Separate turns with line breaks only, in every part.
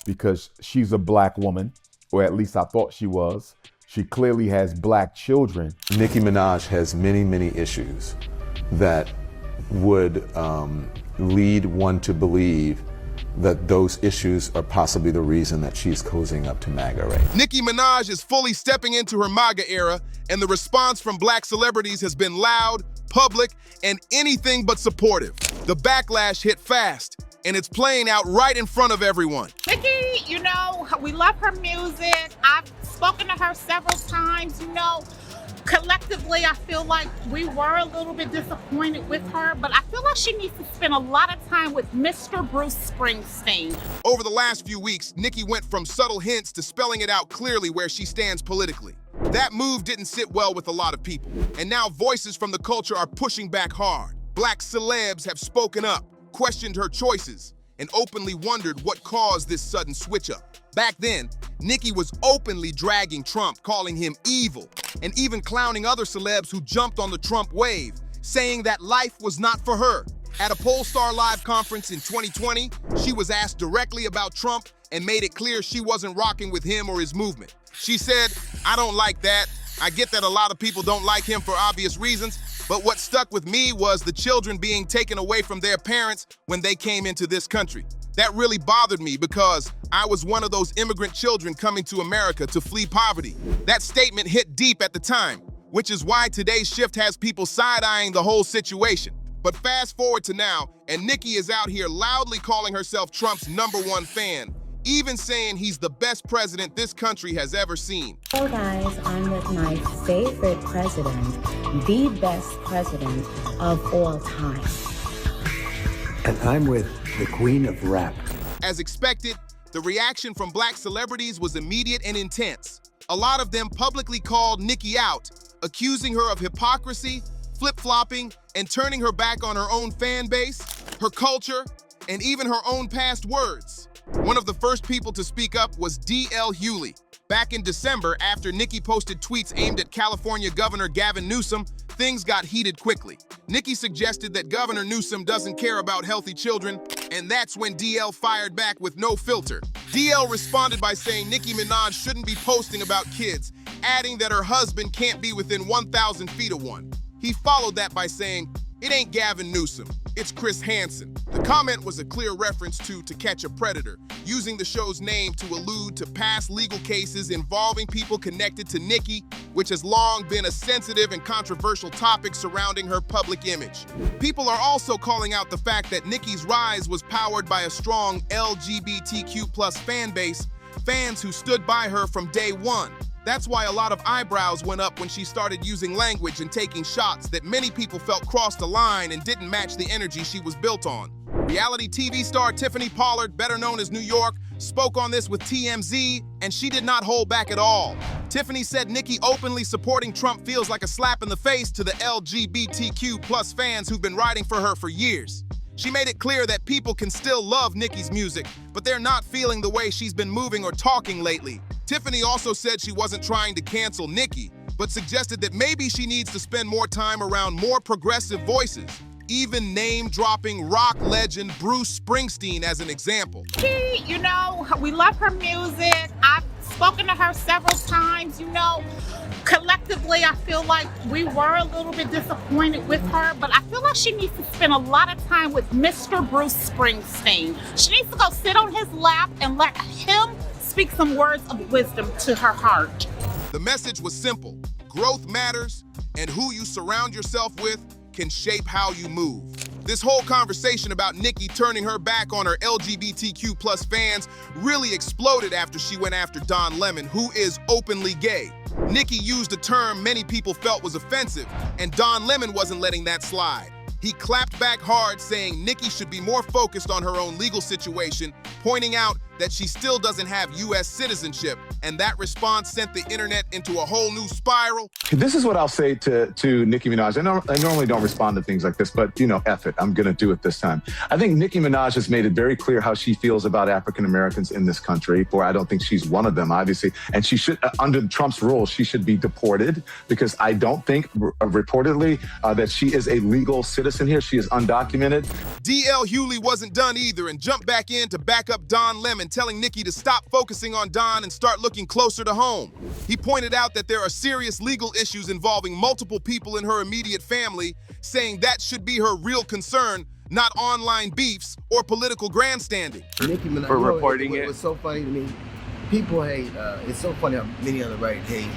because she's a black woman, or at least I thought she was. She clearly has black children.
Nicki Minaj has many, many issues that would lead one to believe that those issues are possibly the reason that she's cozying up to MAGA, right?
Nicki Minaj is fully stepping into her MAGA era, and the response from black celebrities has been loud, public, and anything but supportive. The backlash hit fast, and it's playing out right in front of everyone.
Nicki, you know, we love her music. I've spoken to her several times, you know. Collectively, I feel like we were a little bit disappointed with her, but I feel like she needs to spend a lot of time with Mr. Bruce Springsteen.
Over the last few weeks, Nicki went from subtle hints to spelling it out clearly where she stands politically. That move didn't sit well with a lot of people, and now voices from the culture are pushing back hard. Black celebs have spoken up, questioned her choices, and openly wondered what caused this sudden switch up. Back then, Nicki was openly dragging Trump, calling him evil, and even clowning other celebs who jumped on the Trump wave, saying that life was not for her. At a Polestar Live conference in 2020, she was asked directly about Trump and made it clear she wasn't rocking with him or his movement. She said, "I don't like that. I get that a lot of people don't like him for obvious reasons, but what stuck with me was the children being taken away from their parents when they came into this country. That really bothered me because I was one of those immigrant children coming to America to flee poverty." That statement hit deep at the time, which is why today's shift has people side-eyeing the whole situation. But fast forward to now, and Nicki is out here loudly calling herself Trump's #1 fan, even saying he's the best president this country has ever seen.
Hello guys, I'm with my favorite president, the best president of all time.
And I'm with the queen of rap.
As expected, the reaction from black celebrities was immediate and intense. A lot of them publicly called Nicki out, accusing her of hypocrisy, flip-flopping, and turning her back on her own fan base, her culture, and even her own past words. One of the first people to speak up was D.L. Hughley. Back in December, after Nicki posted tweets aimed at California Governor Gavin Newsom, things got heated quickly. Nicki suggested that Governor Newsom doesn't care about healthy children, and that's when DL fired back with no filter. DL responded by saying Nicki Minaj shouldn't be posting about kids, adding that her husband can't be within 1,000 feet of one. He followed that by saying, "It ain't Gavin Newsom, it's Chris Hansen." The comment was a clear reference to Catch a Predator, using the show's name to allude to past legal cases involving people connected to Nicki, which has long been a sensitive and controversial topic surrounding her public image. People are also calling out the fact that Nicki's rise was powered by a strong LGBTQ+ fan base, fans who stood by her from day one. That's why a lot of eyebrows went up when she started using language and taking shots that many people felt crossed a line and didn't match the energy she was built on. Reality TV star Tiffany Pollard, better known as New York, spoke on this with TMZ, and she did not hold back at all. Tiffany said Nicki openly supporting Trump feels like a slap in the face to the LGBTQ+ fans who've been riding for her for years. She made it clear that people can still love Nicki's music, but they're not feeling the way she's been moving or talking lately. Tiffany also said she wasn't trying to cancel Nicki, but suggested that maybe she needs to spend more time around more progressive voices, even name-dropping rock legend Bruce Springsteen as an example.
Nicki, you know, we love her music. I've spoken to her several times, you know. Collectively, I feel like we were a little bit disappointed with her, but I feel like she needs to spend a lot of time with Mr. Bruce Springsteen. She needs to go sit on his lap and let him speak some words of wisdom to her heart.
The message was simple. Growth matters, and who you surround yourself with can shape how you move. This whole conversation about Nicki turning her back on her LGBTQ+ fans really exploded after she went after Don Lemon, who is openly gay. Nicki used a term many people felt was offensive, and Don Lemon wasn't letting that slide. He clapped back hard, saying Nicki should be more focused on her own legal situation, pointing out that she still doesn't have U.S. citizenship, and that response sent the internet into a whole new spiral.
This is what I'll say to Nicki Minaj. I normally don't respond to things like this, but, you know, F it, I'm going to do it this time. I think Nicki Minaj has made it very clear how she feels about African Americans in this country. For I don't think she's one of them, obviously. And she should, under Trump's rules, she should be deported, because I don't think, reportedly, that she is a legal citizen here. She is undocumented.
D.L. Hughley wasn't done either and jumped back in to back backup Don Lemon, telling Nicki to stop focusing on Don and start looking closer to home. He pointed out that there are serious legal issues involving multiple people in her immediate family, saying that should be her real concern, not online beefs or political grandstanding.
Nicki Minaj,
for reporting it.
It was so funny to me. People hate, it's so funny how many on the right hate,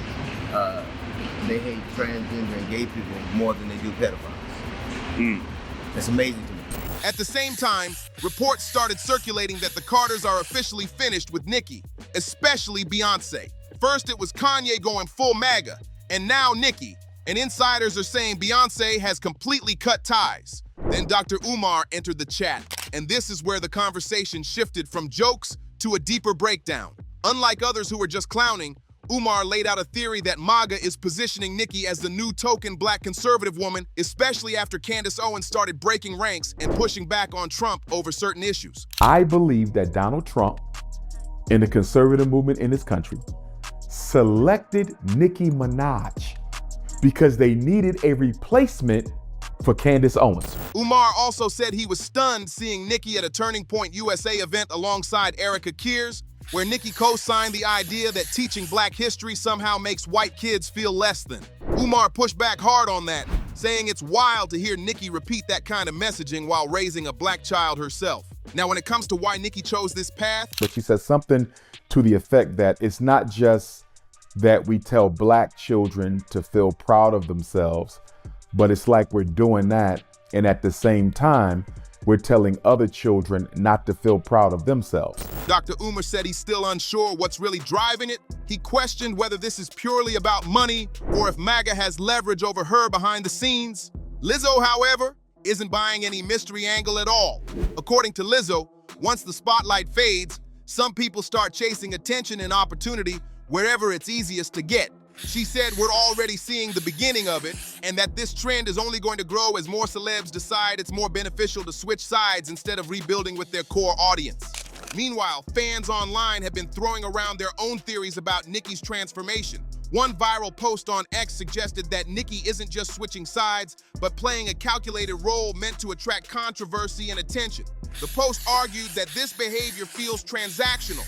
they hate transgender and gay people more than they do pedophiles. It's amazing to me.
At the same time, reports started circulating that the Carters are officially finished with Nicki, especially Beyonce. First it was Kanye going full MAGA, and now Nicki, and insiders are saying Beyonce has completely cut ties. Then Dr. Umar entered the chat, and this is where the conversation shifted from jokes to a deeper breakdown. Unlike others who were just clowning, Umar laid out a theory that MAGA is positioning Nicki as the new token black conservative woman, especially after Candace Owens started breaking ranks and pushing back on Trump over certain issues.
I believe that Donald Trump and the conservative movement in this country selected Nicki Minaj because they needed a replacement for Candace Owens.
Umar also said he was stunned seeing Nicki at a Turning Point USA event alongside Erica Kears, where Nicki co-signed the idea that teaching black history somehow makes white kids feel less than. Umar pushed back hard on that, saying it's wild to hear Nicki repeat that kind of messaging while raising a black child herself. Now, when it comes to why Nicki chose this path,
but she said something to the effect that it's not just that we tell black children to feel proud of themselves, but it's like we're doing that, and at the same time, we're telling other children not to feel proud of themselves.
Dr. Umar said he's still unsure what's really driving it. He questioned whether this is purely about money or if MAGA has leverage over her behind the scenes. Lizzo, however, isn't buying any mystery angle at all. According to Lizzo, once the spotlight fades, some people start chasing attention and opportunity wherever it's easiest to get. She said we're already seeing the beginning of it, and that this trend is only going to grow as more celebs decide it's more beneficial to switch sides instead of rebuilding with their core audience. Meanwhile, fans online have been throwing around their own theories about Nicki's transformation. One viral post on X suggested that Nicki isn't just switching sides, but playing a calculated role meant to attract controversy and attention. The post argued that this behavior feels transactional,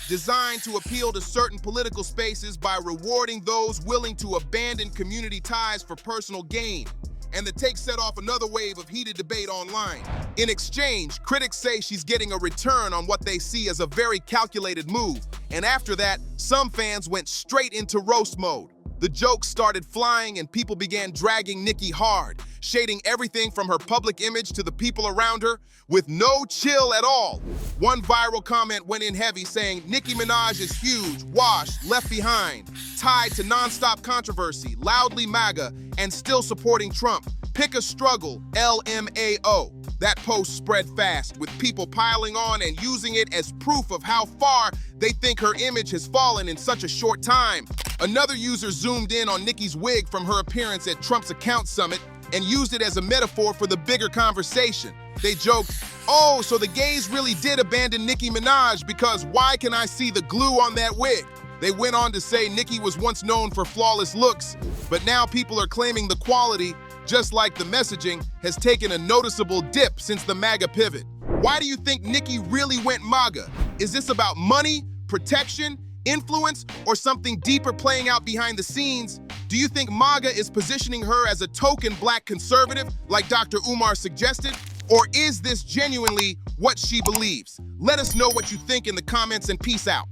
designed to appeal to certain political spaces by rewarding those willing to abandon community ties for personal gain. And the take set off another wave of heated debate online. In exchange, critics say she's getting a return on what they see as a very calculated move. And after that, some fans went straight into roast mode. The jokes started flying and people began dragging Nicki hard, shading everything from her public image to the people around her with no chill at all. One viral comment went in heavy saying, "Nicki Minaj is huge, washed, left behind, tied to nonstop controversy, loudly MAGA, and still supporting Trump. Pick a struggle, LMAO." That post spread fast, with people piling on and using it as proof of how far they think her image has fallen in such a short time. Another user zoomed in on Nicki's wig from her appearance at Trump's account summit and used it as a metaphor for the bigger conversation. They joked, "Oh, so the gays really did abandon Nicki Minaj because why can I see the glue on that wig?" They went on to say Nicki was once known for flawless looks, but now people are claiming the quality, just like the messaging, has taken a noticeable dip since the MAGA pivot. Why do you think Nicki really went MAGA? Is this about money, protection, influence, or something deeper playing out behind the scenes? Do you think MAGA is positioning her as a token black conservative, like Dr. Umar suggested? Or is this genuinely what she believes? Let us know what you think in the comments and peace out.